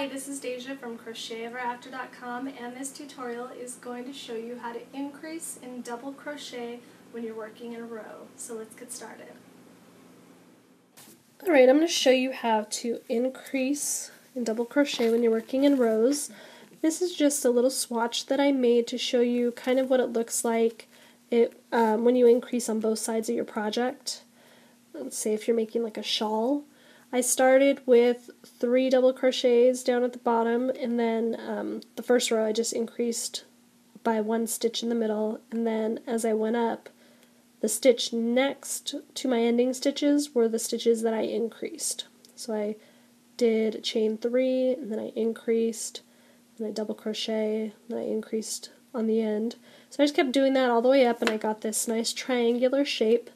Hi, this is Deja from CrochetEverAfter.com, and this tutorial is going to show you how to increase in double crochet when you're working in a row. So let's get started. Alright, I'm going to show you how to increase in double crochet when you're working in rows. This is just a little swatch that I made to show you kind of what it looks like when you increase on both sides of your project. Let's say if you're making like a shawl. I started with 3 double crochets down at the bottom, and then the first row I just increased by 1 stitch in the middle, and then as I went up, the stitch next to my ending stitches were the stitches that I increased. So I did chain 3, and then I increased, and I double crochet, and then I increased on the end. So I just kept doing that all the way up, and I got this nice triangular shape.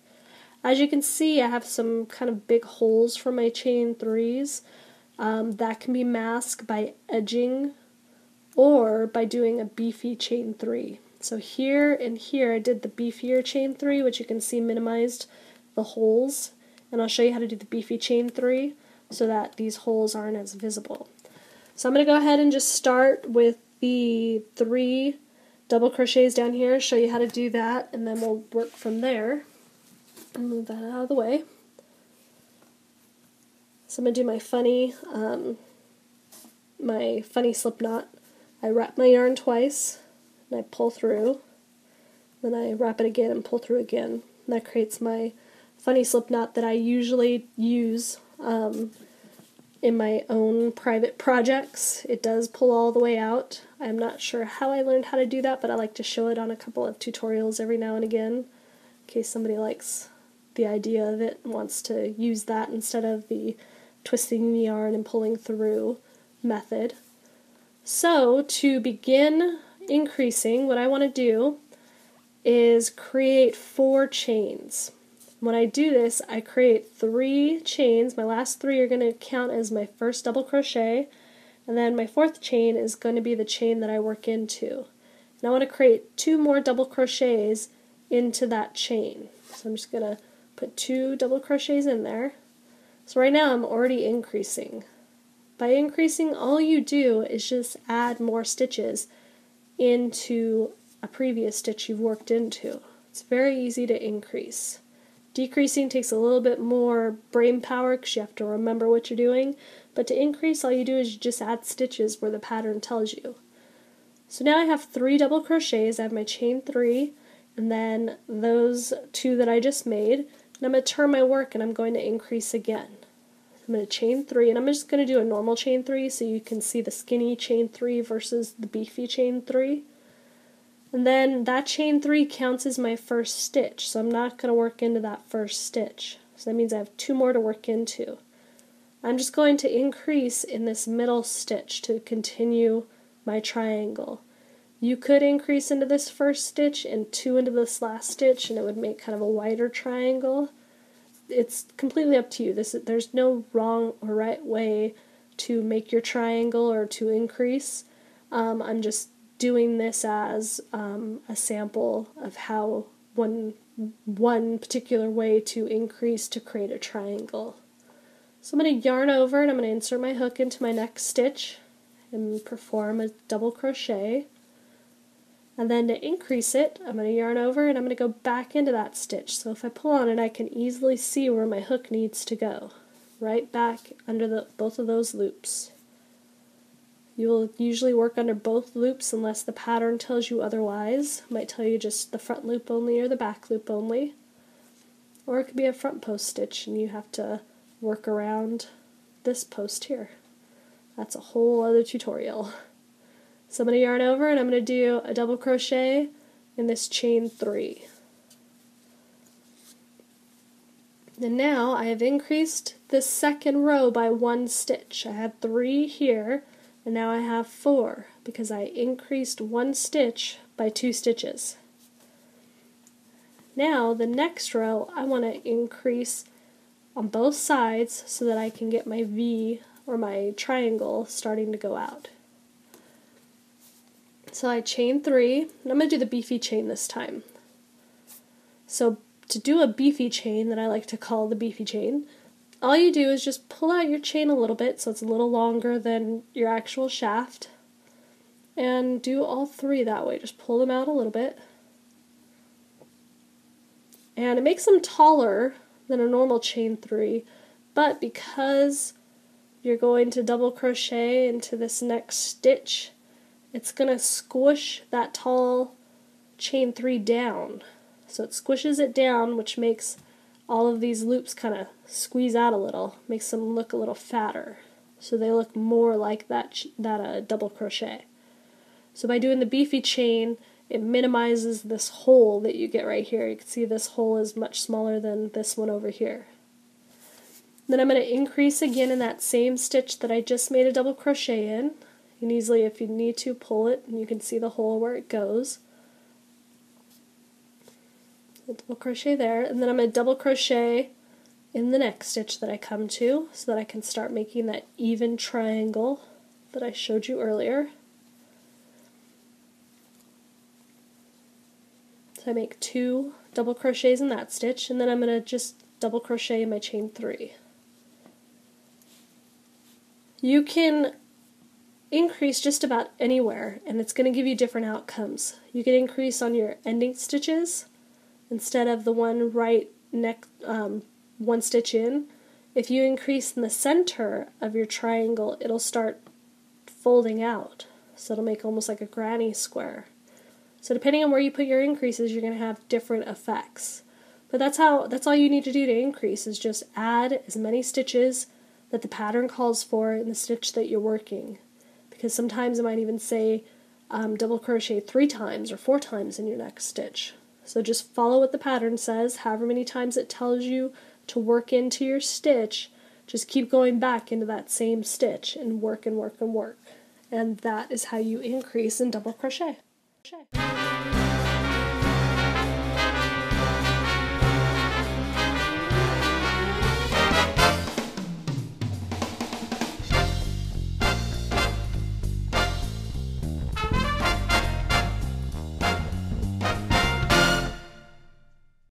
As you can see, I have some kind of big holes for my chain 3s. That can be masked by edging or by doing a beefy chain 3. So here and here I did the beefier chain 3, which you can see minimized the holes. And I'll show you how to do the beefy chain 3 so that these holes aren't as visible. So I'm going to go ahead and just start with the 3 double crochets down here, show you how to do that, and then we'll work from there. Move that out of the way. So I'm going to do my funny slip knot. I wrap my yarn twice, and I pull through, then I wrap it again and pull through again. And that creates my funny slip knot that I usually use in my own private projects. It does pull all the way out. I'm not sure how I learned how to do that, but I like to show it on a couple of tutorials every now and again, in case somebody likes the idea of it and wants to use that instead of the twisting the yarn and pulling through method. So to begin increasing, what I want to do is create 4 chains. When I do this, I create 3 chains. My last 3 are going to count as my first double crochet, and then my 4th chain is going to be the chain that I work into. And I want to create 2 more double crochets into that chain. So I'm just going to put 2 double crochets in there. So right now I'm already increasing. By increasing, all you do is just add more stitches into a previous stitch you've worked into. It's very easy to increase. Decreasing takes a little bit more brain power because you have to remember what you're doing, but to increase, all you do is just add stitches where the pattern tells you. So now I have 3 double crochets. I have my chain 3, and then those 2 that I just made. And I'm going to turn my work and I'm going to increase again. I'm going to chain 3, and I'm just going to do a normal chain 3 so you can see the skinny chain 3 versus the beefy chain 3. And then that chain 3 counts as my first stitch, so I'm not going to work into that first stitch. So that means I have 2 more to work into. I'm just going to increase in this middle stitch to continue my triangle. You could increase into this first stitch and 2 into this last stitch, and it would make kind of a wider triangle. It's completely up to you. There's no wrong or right way to make your triangle or to increase. I'm just doing this as a sample of how one particular way to increase to create a triangle. So I'm going to yarn over, and I'm going to insert my hook into my next stitch and perform a double crochet. And then to increase it, I'm going to yarn over and I'm going to go back into that stitch. So if I pull on it, I can easily see where my hook needs to go. Right back under both of those loops. You will usually work under both loops unless the pattern tells you otherwise. It might tell you just the front loop only or the back loop only. Or it could be a front post stitch and you have to work around this post here. That's a whole other tutorial. So I'm going to yarn over and I'm going to do a double crochet in this chain 3. And now I have increased this second row by 1 stitch. I had 3 here, and now I have 4 because I increased 1 stitch by 2 stitches. Now the next row I want to increase on both sides so that I can get my V or my triangle starting to go out. So I chain 3, and I'm going to do the beefy chain this time. So to do a beefy chain that I like to call the beefy chain, all you do is just pull out your chain a little bit so it's a little longer than your actual shaft, and do all 3 that way. Just pull them out a little bit. And it makes them taller than a normal chain 3, but because you're going to double crochet into this next stitch, it's going to squish that tall chain 3 down. So it squishes it down, which makes all of these loops kind of squeeze out a little, makes them look a little fatter. So they look more like that double crochet. So by doing the beefy chain, it minimizes this hole that you get right here. You can see this hole is much smaller than this one over here. Then I'm going to increase again in that same stitch that I just made a double crochet in. You can easily, if you need to, pull it and you can see the hole where it goes. A double crochet there, and then I'm going to double crochet in the next stitch that I come to so that I can start making that even triangle that I showed you earlier. So I make 2 double crochets in that stitch, and then I'm going to just double crochet in my chain 3. You can increase just about anywhere, and it's going to give you different outcomes. You can increase on your ending stitches instead of the one right next, one stitch in. If you increase in the center of your triangle, it'll start folding out, so it'll make almost like a granny square. So depending on where you put your increases, you're going to have different effects. But that's all you need to do to increase, is just add as many stitches that the pattern calls for in the stitch that you're working. Because sometimes it might even say double crochet 3 times or 4 times in your next stitch. So just follow what the pattern says, however many times it tells you to work into your stitch. Just keep going back into that same stitch and work and work and work. And that is how you increase in double crochet.